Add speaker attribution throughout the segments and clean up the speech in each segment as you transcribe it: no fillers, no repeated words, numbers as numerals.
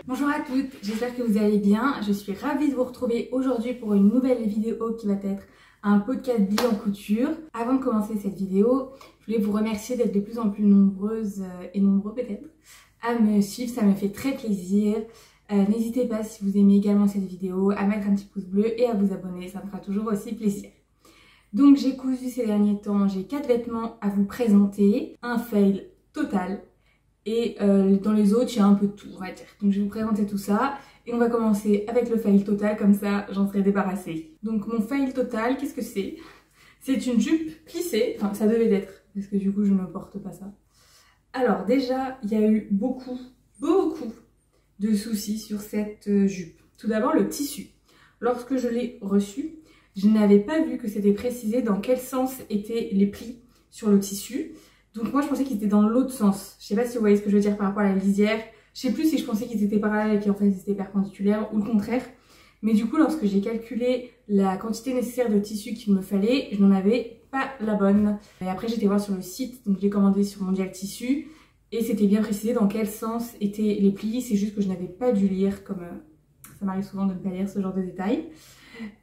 Speaker 1: Bonjour à toutes, j'espère que vous allez bien. Je suis ravie de vous retrouver aujourd'hui pour une nouvelle vidéo qui va être un podcast bilan couture. Avant de commencer cette vidéo, je voulais vous remercier d'être de plus en plus nombreuses et nombreux peut-être à me suivre, ça me fait très plaisir. N'hésitez pas, si vous aimez également cette vidéo, à mettre un petit pouce bleu et à vous abonner, ça me fera toujours aussi plaisir. Donc j'ai cousu ces derniers temps, j'ai 4 vêtements à vous présenter, un fail total. Et dans les autres, il y a un peu de tout, on va dire. Donc je vais vous présenter tout ça. Et on va commencer avec le fail total, comme ça j'en serai débarrassée. Donc mon fail total, qu'est-ce que c'est? C'est une jupe plissée, enfin ça devait l'être, parce que du coup je ne porte pas ça. Alors déjà, il y a eu beaucoup de soucis sur cette jupe. Tout d'abord le tissu. Lorsque je l'ai reçu, je n'avais pas vu que c'était précisé dans quel sens étaient les plis sur le tissu. Donc moi je pensais qu'ils étaient dans l'autre sens. Je sais pas si vous voyez ce que je veux dire par rapport à la lisière. Je sais plus si je pensais qu'ils étaient parallèles et qu'en fait ils étaient perpendiculaires ou le contraire. Mais du coup lorsque j'ai calculé la quantité nécessaire de tissu qu'il me fallait, je n'en avais pas la bonne. Et après j'étais voir sur le site, donc je l'ai commandé sur Mondial Tissu. Et c'était bien précisé dans quel sens étaient les plis. C'est juste que je n'avais pas dû lire, comme ça m'arrive souvent de ne pas lire ce genre de détails.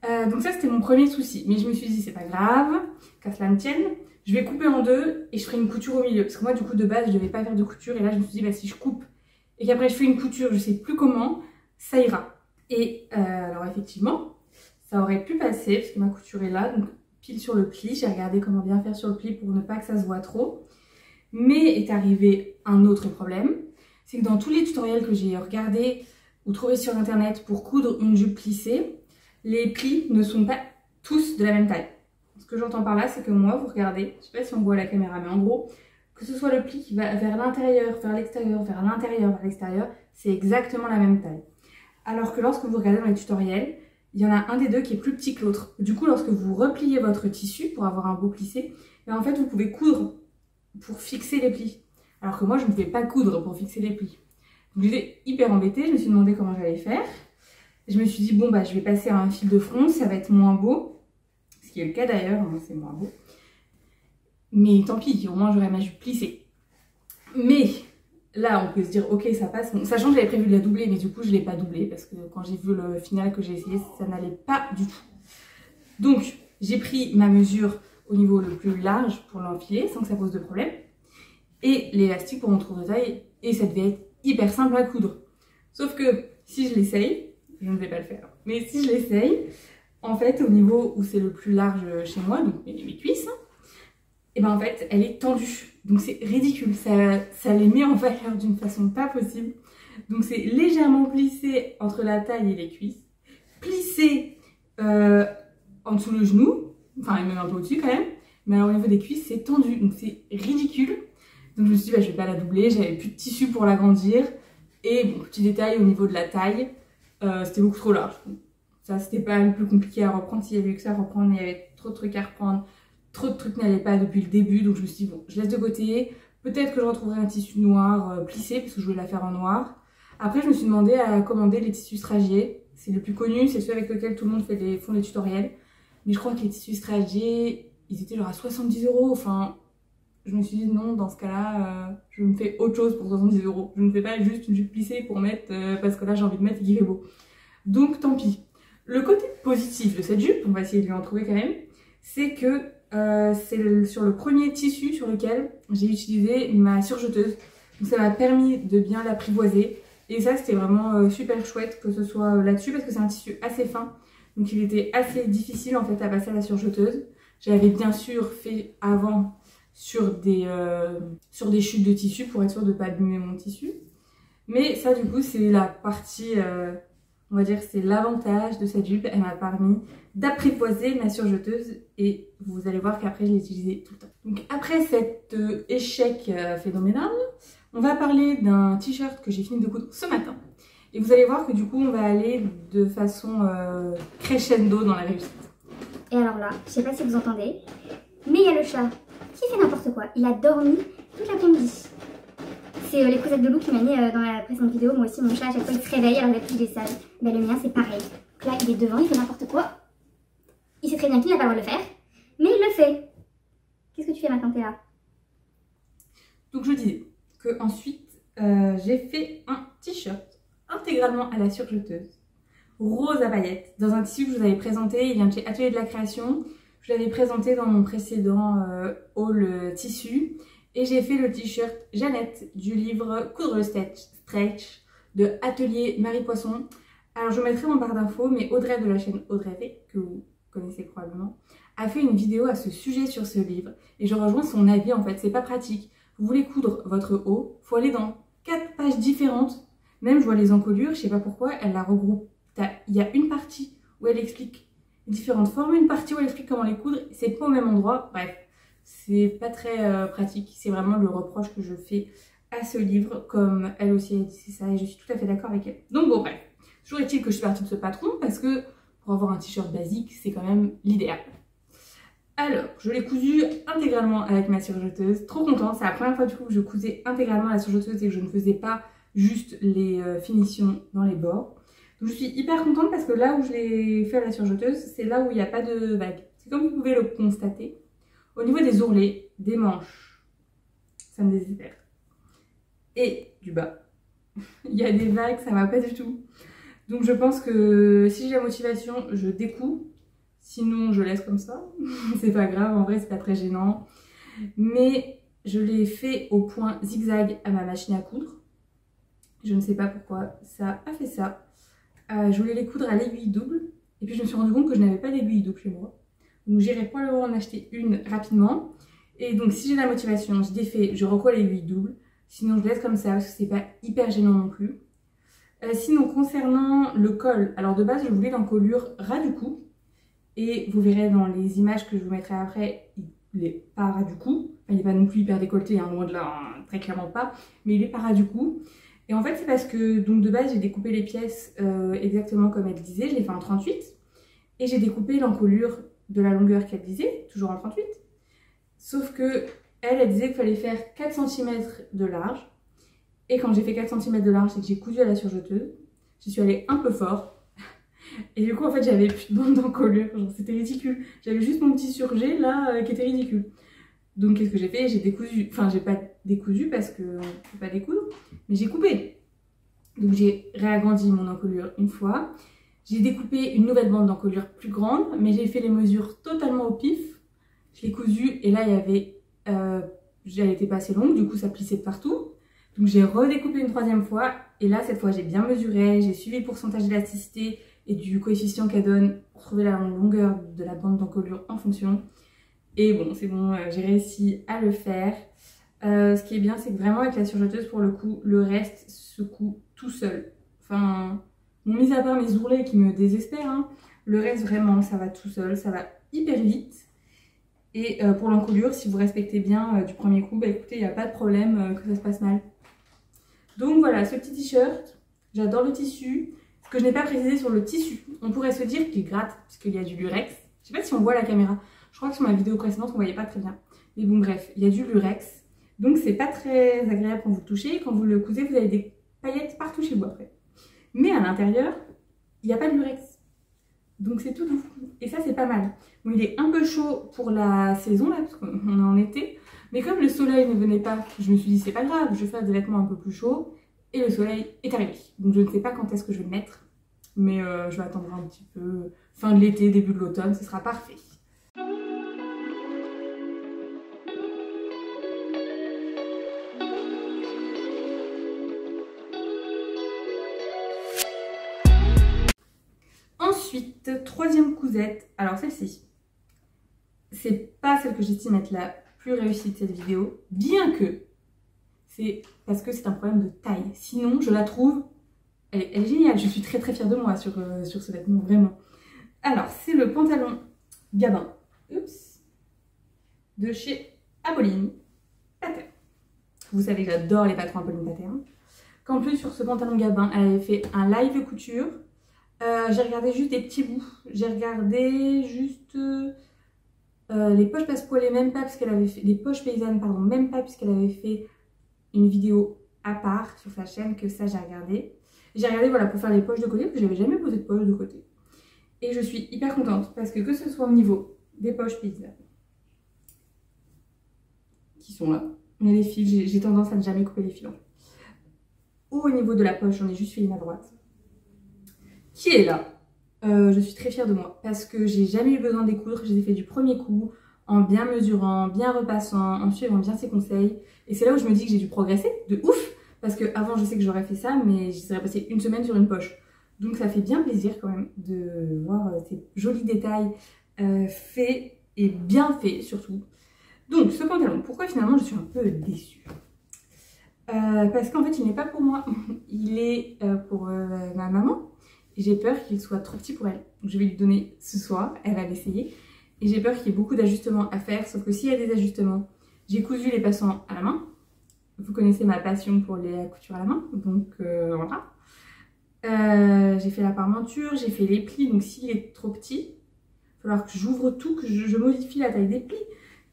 Speaker 1: Donc ça c'était mon premier souci. Mais je me suis dit c'est pas grave, qu'à cela ne tienne. Je vais couper en deux et je ferai une couture au milieu. Parce que moi, du coup, de base, je devais pas faire de couture. Et là, je me suis dit, bah, si je coupe et qu'après, je fais une couture, je sais plus comment, ça ira. Et alors, effectivement, ça aurait pu passer parce que ma couture est là. Donc, pile sur le pli. J'ai regardé comment bien faire sur le pli pour ne pas que ça se voit trop. Mais est arrivé un autre problème. C'est que dans tous les tutoriels que j'ai regardés ou trouvés sur Internet pour coudre une jupe plissée, les plis ne sont pas tous de la même taille. Ce que j'entends par là, c'est que moi, vous regardez, je sais pas si on voit à la caméra, mais en gros, que ce soit le pli qui va vers l'intérieur, vers l'extérieur, vers l'intérieur, vers l'extérieur, c'est exactement la même taille. Alors que lorsque vous regardez dans les tutoriels, il y en a un des deux qui est plus petit que l'autre. Du coup, lorsque vous repliez votre tissu pour avoir un beau plissé, en fait, vous pouvez coudre pour fixer les plis. Alors que moi, je ne pouvais pas coudre pour fixer les plis. Donc j'étais hyper embêtée, je me suis demandé comment j'allais faire. Je me suis dit, bon, bah, je vais passer à un fil de fronce, ça va être moins beau. Ce qui est le cas d'ailleurs, c'est moins beau. Mais tant pis, au moins j'aurai ma jupe plissée. Mais là, on peut se dire, ok, ça passe. Bon, sachant que j'avais prévu de la doubler, mais du coup, je ne l'ai pas doublée parce que quand j'ai vu le final que j'ai essayé, ça n'allait pas du tout. Donc, j'ai pris ma mesure au niveau le plus large pour l'enfiler sans que ça pose de problème. Et l'élastique pour mon tour de taille. Et ça devait être hyper simple à coudre. Sauf que si je l'essaye, je ne vais pas le faire. Mais si je l'essaye, en fait, au niveau où c'est le plus large chez moi, donc mes cuisses, et ben en fait, elle est tendue. Donc c'est ridicule, ça les met en valeur d'une façon pas possible. Donc c'est légèrement plissé entre la taille et les cuisses, plissé en dessous le genou, enfin même un peu au-dessus quand même, mais alors au niveau des cuisses, c'est tendu, donc c'est ridicule. Donc je me suis dit, bah, je vais pas la doubler, j'avais plus de tissu pour l'agrandir. Et bon, petit détail au niveau de la taille, c'était beaucoup trop large. Ça, c'était pas le plus compliqué à reprendre. S'il y avait eu que ça à reprendre, mais il y avait trop de trucs à reprendre. Trop de trucs n'allaient pas depuis le début. Donc je me suis dit, bon, je laisse de côté. Peut-être que je retrouverai un tissu noir plissé, parce que je voulais la faire en noir. Après, je me suis demandé à commander les tissus Stragier. C'est le plus connu, c'est celui avec lequel tout le monde font les tutoriels. Mais je crois que les tissus Stragier, ils étaient genre à 70 €. Enfin, je me suis dit, non, dans ce cas-là, je me fais autre chose pour 70 €. Je ne fais pas juste une jupe plissée pour mettre, parce que là, j'ai envie de mettre et qu'il fait beau. Donc, tant pis. Le côté positif de cette jupe, on va essayer de lui en trouver quand même, c'est que c'est sur le premier tissu sur lequel j'ai utilisé ma surjeteuse. Donc ça m'a permis de bien l'apprivoiser. Et ça, c'était vraiment super chouette que ce soit là-dessus parce que c'est un tissu assez fin. Donc il était assez difficile en fait à passer à la surjeteuse. J'avais bien sûr fait avant sur des chutes de tissu pour être sûre de ne pas abîmer mon tissu. Mais ça du coup c'est la partie... on va dire que c'est l'avantage de cette jupe, elle m'a permis d'apprivoiser ma surjeteuse et vous allez voir qu'après je l'ai utilisée tout le temps. Donc après cet échec phénoménal, on va parler d'un t-shirt que j'ai fini de coudre ce matin. Et vous allez voir que du coup on va aller de façon crescendo dans la réussite.
Speaker 2: Et alors là, je sais pas si vous entendez, mais il y a le chat qui fait n'importe quoi. Il a dormi toute l'après-midi. C'est les cousettes de loup qui m'a mis dans la précédente vidéo. Moi aussi, mon chat, à chaque fois, il se réveille alors d'habitude, il est sage. Mais le mien, c'est pareil. Donc là, il est devant, il fait n'importe quoi. Il sait très bien qu'il n'a pas le droit de le faire, mais il le fait. Qu'est-ce que tu fais maintenant, Théa?
Speaker 1: Donc je disais que ensuite j'ai fait un t-shirt un intégralement à la surjeteuse. Rose à paillettes, dans un tissu que je vous avais présenté, il vient de chez Atelier de la Création. Je l'avais présenté dans mon précédent haul tissu. Et j'ai fait le t-shirt Jeannette du livre Coudre le Stretch de Atelier Marie Poisson. Alors je vous mettrai en barre d'infos, mais Audrey de la chaîne Audrey V, que vous connaissez probablement, a fait une vidéo à ce sujet sur ce livre. Et je rejoins son avis, en fait, c'est pas pratique. Vous voulez coudre votre haut, faut aller dans 4 pages différentes. Même je vois les encolures, je sais pas pourquoi, elle la regroupe. Il y a une partie où elle explique les différentes formes, une partie où elle explique comment les coudre, c'est pas au même endroit, bref. C'est pas très pratique, c'est vraiment le reproche que je fais à ce livre, comme elle aussi a dit c'est ça, et je suis tout à fait d'accord avec elle. Donc bon bref, toujours est-il que je suis partie de ce patron, parce que pour avoir un t-shirt basique, c'est quand même l'idéal. Alors, je l'ai cousu intégralement avec ma surjeteuse, trop contente, c'est la première fois du coup que je cousais intégralement la surjeteuse et que je ne faisais pas juste les finitions dans les bords. Donc je suis hyper contente parce que là où je l'ai fait à la surjeteuse, c'est là où il n'y a pas de vagues. C'est comme vous pouvez le constater. Au niveau des ourlets, des manches, ça me désespère. Et du bas, il y a des vagues, ça va pas du tout. Donc je pense que si j'ai la motivation, je découpe. Sinon, je laisse comme ça. C'est pas grave, en vrai, c'est pas très gênant. Mais je l'ai fait au point zigzag à ma machine à coudre. Je ne sais pas pourquoi ça a fait ça. Je voulais les coudre à l'aiguille double. Et puis je me suis rendu compte que je n'avais pas d'aiguille double chez moi. Donc j'irai probablement en acheter une rapidement. Et donc si j'ai la motivation, je défais, je recolle l'aiguille double. Sinon je laisse comme ça parce que c'est pas hyper gênant non plus. Sinon concernant le col, alors de base je voulais l'encolure ras du cou. Et vous verrez dans les images que je vous mettrai après, il est pas ras du cou. Enfin, il n'est pas non plus hyper décolleté, hein, loin de là, hein, très clairement pas. Mais il est pas ras du cou. Et en fait c'est parce que donc de base j'ai découpé les pièces exactement comme elle disait. Je l'ai fait en 38. Et j'ai découpé l'encolure de la longueur qu'elle disait, toujours en 38. Sauf que elle disait qu'il fallait faire 4 cm de large. Et quand j'ai fait 4 cm de large et que j'ai cousu à la surjeteuse, j'y suis allée un peu fort. Et du coup en fait j'avais plus de bande d'encolure, genre c'était ridicule. J'avais juste mon petit surjet là qui était ridicule. Donc qu'est-ce que j'ai fait? J'ai décousu, enfin j'ai pas décousu parce qu'on ne peut pas découdre, mais j'ai coupé. Donc j'ai réagrandi mon encolure une fois. J'ai découpé une nouvelle bande d'encolure plus grande, mais j'ai fait les mesures totalement au pif. Je l'ai cousue et là il y avait, elle était pas assez longue, du coup ça plissait de partout. Donc j'ai redécoupé une 3e fois et là cette fois j'ai bien mesuré, j'ai suivi le pourcentage d'élasticité et du coefficient qu'elle donne pour trouver la longueur de la bande d'encolure en fonction. Et bon, c'est bon, j'ai réussi à le faire. Ce qui est bien, c'est que vraiment avec la surjeteuse, pour le coup, le reste se coud tout seul. Enfin, mis à part mes ourlets qui me désespèrent, hein, le reste vraiment, ça va tout seul, ça va hyper vite. Et pour l'encolure, si vous respectez bien du premier coup, bah écoutez, il n'y a pas de problème que ça se passe mal. Donc voilà, ce petit t-shirt, j'adore le tissu. Ce que je n'ai pas précisé sur le tissu, on pourrait se dire qu'il gratte, puisqu'il y a du lurex. Je ne sais pas si on voit la caméra, je crois que sur ma vidéo précédente, on ne voyait pas très bien. Mais bon, bref, il y a du lurex. Donc c'est pas très agréable quand vous le touchez. Quand vous le cousez, vous avez des paillettes partout chez vous après. Mais à l'intérieur, il n'y a pas de lurex. Donc c'est tout doux. Et ça, c'est pas mal. Bon, il est un peu chaud pour la saison, là, parce qu'on est en été. Mais comme le soleil ne venait pas, je me suis dit, c'est pas grave, je vais faire des vêtements un peu plus chauds. Et le soleil est arrivé. Donc je ne sais pas quand est-ce que je vais le mettre. Mais je vais attendre un petit peu. Fin de l'été, début de l'automne, ce sera parfait. Ensuite, 3e cousette. Alors celle-ci, c'est pas celle que j'estime être la plus réussie de cette vidéo. Bien que, c'est parce que c'est un problème de taille. Sinon, je la trouve, elle est géniale. Je suis très très fière de moi sur ce vêtement, vraiment. Alors, c'est le pantalon Gabin, oups, de chez Apolline Pattern. Vous savez que j'adore les patrons Apolline Pattern. Qu'en plus, sur ce pantalon Gabin, elle avait fait un live couture. J'ai regardé juste des petits bouts. J'ai regardé juste les poches passepoilées, même pas parce qu'elle avait fait les poches paysannes, pardon, même pas puisqu'elle avait fait une vidéo à part sur sa chaîne, que ça j'ai regardé. J'ai regardé voilà pour faire les poches de côté parce que j'avais jamais posé de poches de côté. Et je suis hyper contente parce que ce soit au niveau des poches paysannes qui sont là, mais les fils, j'ai tendance à ne jamais couper les fils. Ou au niveau de la poche, j'en ai juste fait une à droite. qui est là. Je suis très fière de moi parce que j'ai jamais eu besoin de découdre. Je les ai fait du premier coup, en bien mesurant, bien repassant, en suivant bien ses conseils. Et c'est là où je me dis que j'ai dû progresser de ouf. Parce qu'avant, je sais que j'aurais fait ça, mais je serais passée une semaine sur une poche. Donc ça fait bien plaisir quand même de voir ces jolis détails faits et bien faits surtout. Donc ce pantalon, pourquoi finalement je suis un peu déçue? Parce qu'en fait il n'est pas pour moi, il est pour ma maman. Et j'ai peur qu'il soit trop petit pour elle. Donc je vais lui donner ce soir, elle va l'essayer. Et j'ai peur qu'il y ait beaucoup d'ajustements à faire, sauf que s'il y a des ajustements, j'ai cousu les passants à la main. Vous connaissez ma passion pour les coutures à la main, donc voilà. J'ai fait la parmenture, j'ai fait les plis, donc s'il est trop petit, il va falloir que j'ouvre tout, que je modifie la taille des plis,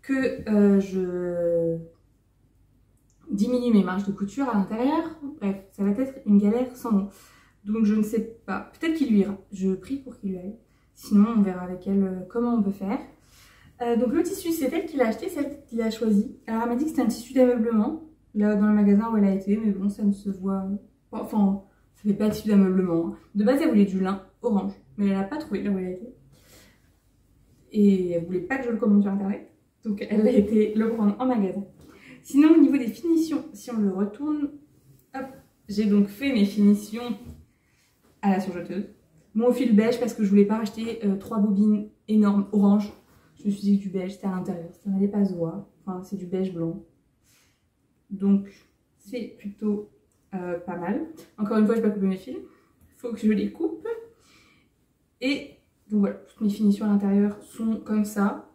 Speaker 1: que je diminue mes marges de couture à l'intérieur. Bref, ça va être une galère sans nom. Donc je ne sais pas, peut-être qu'il lui ira, je prie pour qu'il lui aille. Sinon on verra avec elle comment on peut faire. Donc le tissu, c'est elle qui l'a acheté, c'est elle qui l'a choisi. Alors elle m'a dit que c'était un tissu d'ameublement, là dans le magasin où elle a été, mais bon ça ne se voit... Enfin, ça fait pas tissu d'ameublement. Hein. De base elle voulait du lin orange, mais elle n'a pas trouvé là où elle a été. Et elle voulait pas que je le commande sur internet, donc elle a été le prendre en magasin. Sinon au niveau des finitions, si on le retourne, hop, j'ai donc fait mes finitions à la surjeteuse. Mon fil beige parce que je voulais pas racheter 3 bobines énormes orange. Je me suis dit que du beige c'était à l'intérieur, ça n'allait pas se voir. Enfin c'est du beige blanc. Donc c'est plutôt pas mal. Encore une fois je vais pas couper mes fils. Il faut que je les coupe. Et donc voilà, toutes mes finitions à l'intérieur sont comme ça.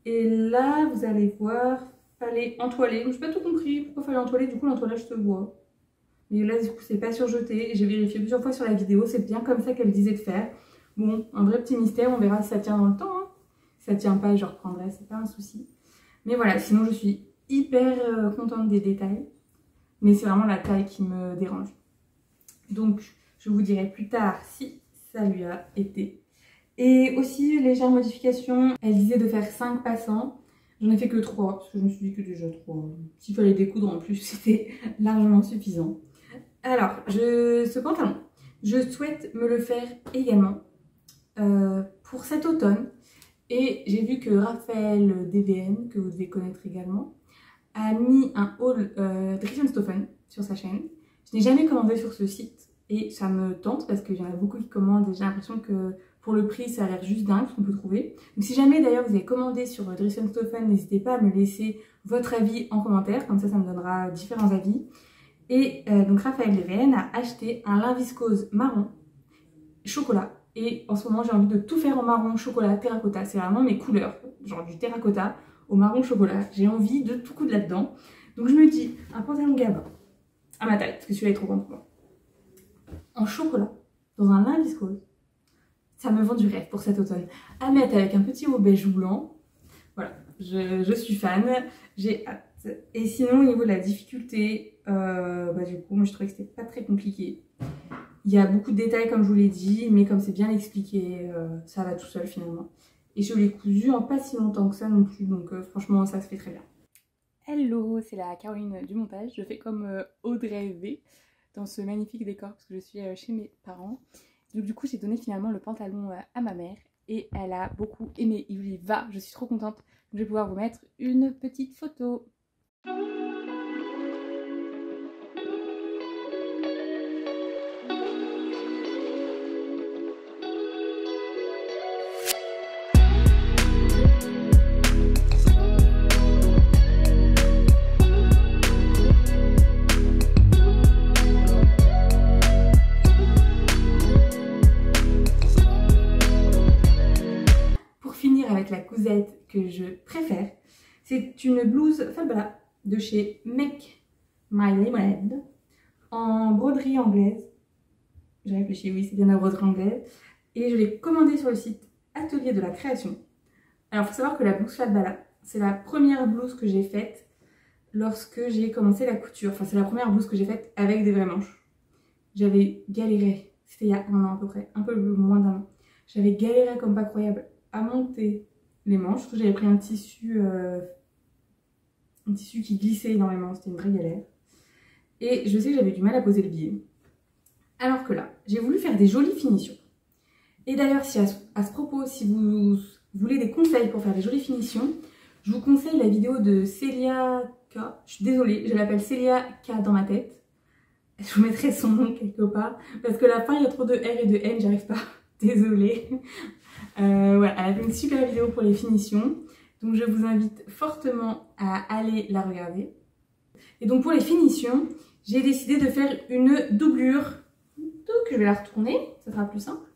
Speaker 1: Et là vous allez voir, fallait entoiler. Donc j'ai pas tout compris pourquoi fallait entoiler, du coup l'entoilage se voit. Mais là, du coup, c'est pas surjeté. J'ai vérifié plusieurs fois sur la vidéo. C'est bien comme ça qu'elle disait de faire. Bon, un vrai petit mystère. On verra si ça tient dans le temps. Hein. Si ça tient pas, je reprendrai. C'est pas un souci. Mais voilà, sinon, je suis hyper contente des détails. Mais c'est vraiment la taille qui me dérange. Donc, je vous dirai plus tard si ça lui a été. Et aussi, légère modification. Elle disait de faire 5 passants. J'en ai fait que 3. Parce que je me suis dit que déjà 3. S'il fallait découdre en plus, c'était largement suffisant. Alors, ce pantalon, je souhaite me le faire également pour cet automne. Et j'ai vu que Raphaël DVN, que vous devez connaître également, a mis un haul Dries & sur sa chaîne. Je n'ai jamais commandé sur ce site et ça me tente parce qu'il y en a beaucoup qui commandent et j'ai l'impression que pour le prix, ça a l'air juste dingue ce qu'on peut trouver. Donc si jamais d'ailleurs vous avez commandé sur Dries & n'hésitez pas à me laisser votre avis en commentaire, comme ça me donnera différents avis. Et donc Raphaël DVN a acheté un lin viscose marron chocolat. Et en ce moment j'ai envie de tout faire en marron chocolat terracotta. C'est vraiment mes couleurs, genre du terracotta au marron chocolat. J'ai envie de tout coudre là-dedans. Donc je me dis, un pantalon gabin à ma taille, parce que celui-là est trop grand pour moi. En chocolat, dans un lin viscose. Ça me vend du rêve pour cet automne. À mettre avec un petit haut beige ou blanc. Voilà, je suis fan. J'ai hâte. Et sinon, au niveau de la difficulté, du coup, moi je trouvais que c'était pas très compliqué. Il y a beaucoup de détails comme je vous l'ai dit, mais comme c'est bien expliqué, ça va tout seul finalement. Et je l'ai cousu en pas si longtemps que ça non plus, donc franchement ça se fait très bien. Hello, c'est la Caroline du montage. Je fais comme Audrey V dans ce magnifique décor parce que je suis chez mes parents. Donc du coup j'ai donné finalement le pantalon à ma mère et elle a beaucoup aimé, il lui va, je suis trop contente. Donc je vais pouvoir vous mettre une petite photo. Avec la cousette que je préfère, c'est une blouse Falbala de chez Make My Lemonade en broderie anglaise. J'ai réfléchi, oui c'est bien la broderie anglaise et je l'ai commandée sur le site Atelier de la Création. Alors il faut savoir que la blouse Falbala c'est la première blouse que j'ai faite lorsque j'ai commencé la couture, enfin c'est la première blouse que j'ai faite avec des vraies manches. J'avais galéré, c'était il y a un an à peu près, un peu moins d'un an, j'avais galéré comme pas croyable à monter les manches, surtout j'avais pris un tissu qui glissait énormément, c'était une vraie galère. Et je sais que j'avais du mal à poser le biais. Alors que là, j'ai voulu faire des jolies finitions. Et d'ailleurs, si à ce propos, si vous voulez des conseils pour faire des jolies finitions, je vous conseille la vidéo de Célia K. Je suis désolée, je l'appelle Célia K dans ma tête. Je vous mettrai son nom quelque part, parce que à la fin, il y a trop de R et de N, j'arrive pas. Désolée. Voilà, elle a fait une super vidéo pour les finitions. Donc je vous invite fortement à aller la regarder. Et donc pour les finitions, j'ai décidé de faire une doublure. Donc je vais la retourner, ça sera plus simple.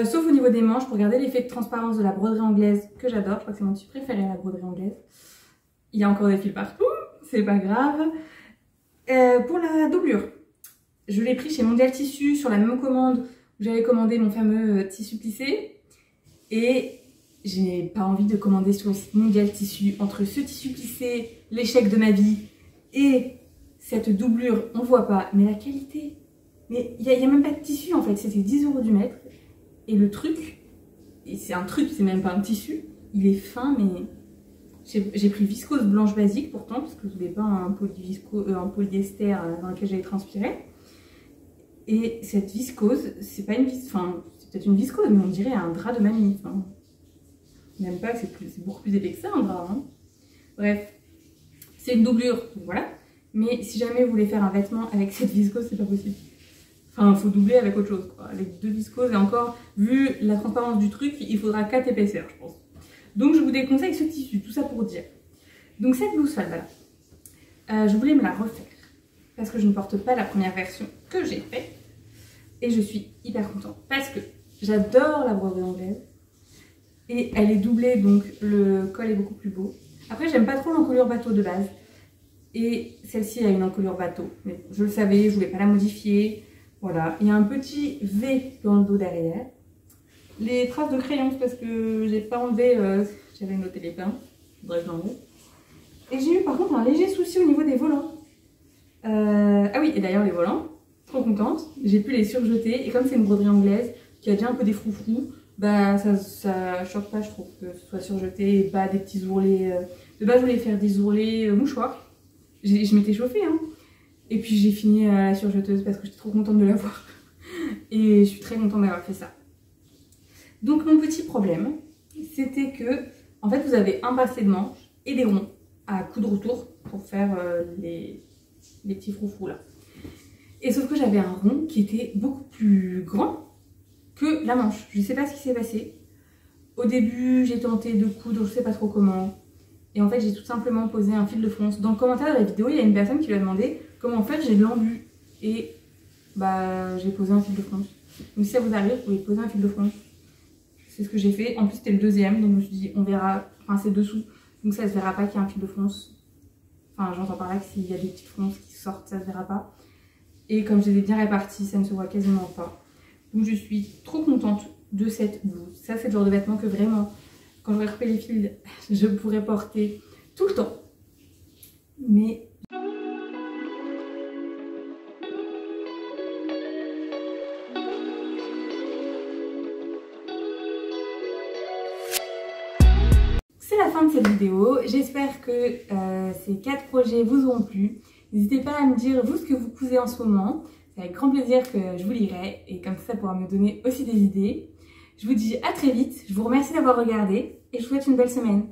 Speaker 1: Sauf au niveau des manches, pour garder l'effet de transparence de la broderie anglaise que j'adore. Je crois que c'est mon type préféré, la broderie anglaise. Il y a encore des fils partout, c'est pas grave. Pour la doublure, je l'ai pris chez Mondial Tissu sur la même commande où j'avais commandé mon fameux tissu plissé. Et je n'ai pas envie de commander sur le site Mondial Tissu. Entre ce tissu plissé, l'échec de ma vie et cette doublure, on voit pas. Mais la qualité, mais il n'y a même pas de tissu en fait, c'était 10 € du mètre. Et le truc, et c'est un truc, c'est même pas un tissu, il est fin, mais j'ai pris viscose blanche basique pourtant, parce que je voulais pas un polyester dans lequel j'allais transpirer. Et cette viscose, c'est pas une viscose, enfin, c'est peut-être une viscose, mais on dirait un drap de mamie. Enfin, même pas, c'est beaucoup plus épais que ça, un drap. Hein. Bref, c'est une doublure, donc voilà. Mais si jamais vous voulez faire un vêtement avec cette viscose, c'est pas possible. Enfin, il faut doubler avec autre chose, quoi. Avec 2 viscoses, et encore, vu la transparence du truc, il faudra 4 épaisseurs, je pense. Donc, je vous déconseille ce tissu, tout ça pour dire. Donc, cette blouse falbala, je voulais me la refaire, parce que je ne porte pas la première version que j'ai faite. Et je suis hyper contente, parce que j'adore la broderie anglaise. Et elle est doublée, donc le col est beaucoup plus beau. Après, j'aime pas trop l'encolure bateau de base. Et celle-ci a une encolure bateau. Mais je le savais, je voulais pas la modifier. Voilà, il y a un petit V dans le dos derrière. Les traces de crayon, c'est parce que j'ai pas enlevé, j'avais noté les pins. Bref, j'en ai. Et j'ai eu par contre un léger souci au niveau des volants. Ah oui, et d'ailleurs les volants, trop contente. J'ai pu les surjeter. Et comme c'est une broderie anglaise qui a déjà un peu des froufrous, bah ça choque pas, je trouve, que ce soit surjeté et pas des petits ourlets. De base, je voulais faire des ourlets mouchoirs. Je m'étais chauffée, hein. Et puis j'ai fini à la surjeteuse parce que j'étais trop contente de l'avoir. Et je suis très contente d'avoir fait ça. Donc mon petit problème, c'était que, en fait, vous avez un bracelet de manche et des ronds à coudre autour pour faire les petits froufrous là. Et sauf que j'avais un rond qui était beaucoup plus grand que la manche. Je ne sais pas ce qui s'est passé. Au début, j'ai tenté de coudre, je sais pas trop comment. Et en fait, j'ai tout simplement posé un fil de fronce. Dans le commentaire de la vidéo, il y a une personne qui lui a demandé comment faire, j'ai de l'embu. Et bah, j'ai posé un fil de fronce. Donc si ça vous arrive, vous pouvez poser un fil de fronce. C'est ce que j'ai fait. En plus, c'était le deuxième, donc je me suis dit, on verra. Enfin, c'est dessous. Donc ça se verra pas qu'il y a un fil de fronce. Enfin, j'entends par là que s'il y a des petites fronces qui sortent, ça se verra pas. Et comme je les ai bien répartis, ça ne se voit quasiment pas. Donc je suis trop contente de cette blouse. Ça, c'est le genre de vêtement que vraiment, quand je vais couper les fils, je pourrais porter tout le temps. Mais c'est la fin de cette vidéo. J'espère que ces 4 projets vous auront plu. N'hésitez pas à me dire vous ce que vous cousez en ce moment. C'est avec grand plaisir que je vous lirai et comme ça pourra me donner aussi des idées. Je vous dis à très vite. Je vous remercie d'avoir regardé et je vous souhaite une belle semaine.